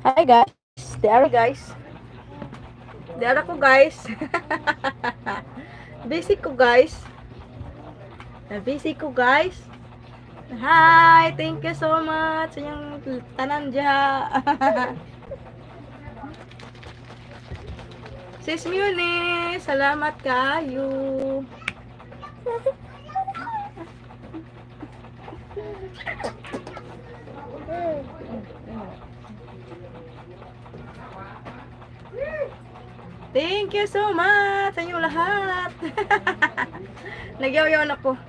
Hi guys. There guys. There ako guys. Busy ko guys. Busy ko guys. Hi, thank you so much sa inyong tanan diha. Sis Muni, salamat kayo. Thank you so much sa inyong lahat. Nagyaw-yaw na ko.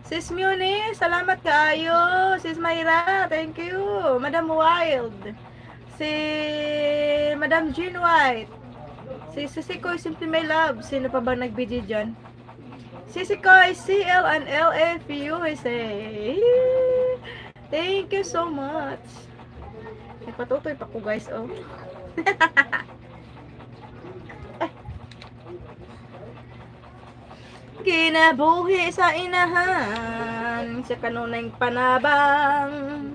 Sis Muni, salamat kaayo. Sis Mayra, thank you. Madam Wild. Si Madam Jean White. Si Sisikoy Simply My Love. Sino pa ba nag-BG dyan? Sisikoy CL and LF USA. Thank you so much. Nagpatutoy pa ko guys, oh. Kinabuhi sa inahan sa kanunay panabang.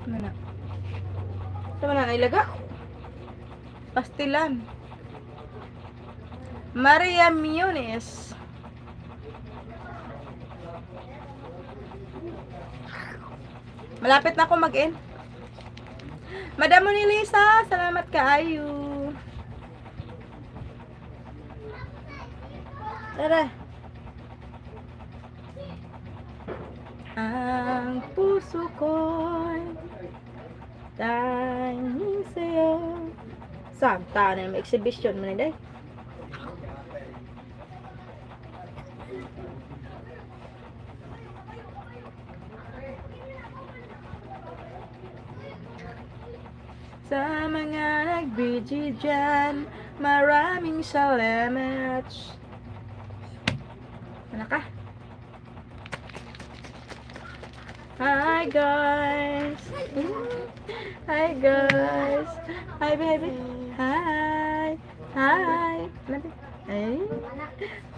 Mana? Sama na ilaga? Pastilan. Maria Munoz. Malapit na ako mag-in. Madam Monilisa, salamat kaayo. Tara. Ang puso ko'y tanging sa'yo. Santa na may exhibition mo na day. Sa mga nag-BG dyan, maraming salamat. Ano ka? Hi guys! Hi guys! Hi baby! Hi! Hi! Hey!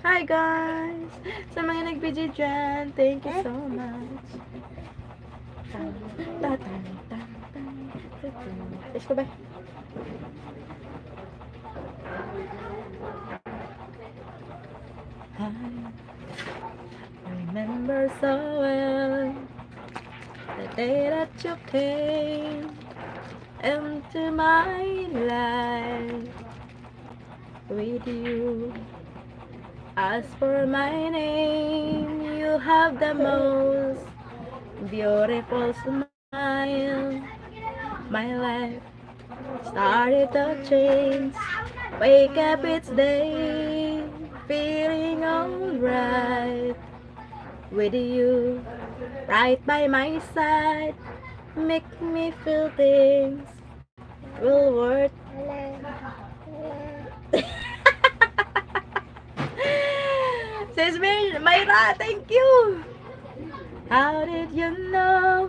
Hi guys! Sa mga nag-BG dyan, thank you so much. Let's go back. I remember so well the day that you came into my life. With you, as for my name, you have the most beautiful smile. My life started to change. Wake up, it's day, feeling alright. With you right by my side, make me feel things will worth. Sis Mayra, thank you. How did you know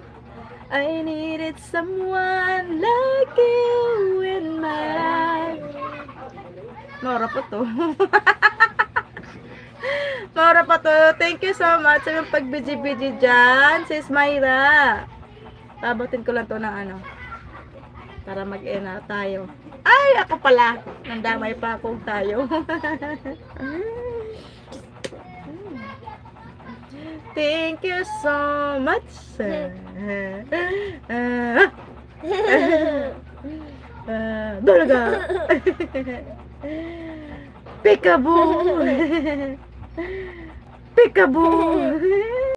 I needed someone like you in my life? Nora pa to. Nora pa to. Thank you so much sa yung pag-BG-BG dyan, Sis Mayra. Tabutin ko lang to ng ano, para mag-ena tayo. Ay, ako pala. Nandamay pa akong tayo. Thank you so much. Dalaga. Peekaboo. Peekaboo.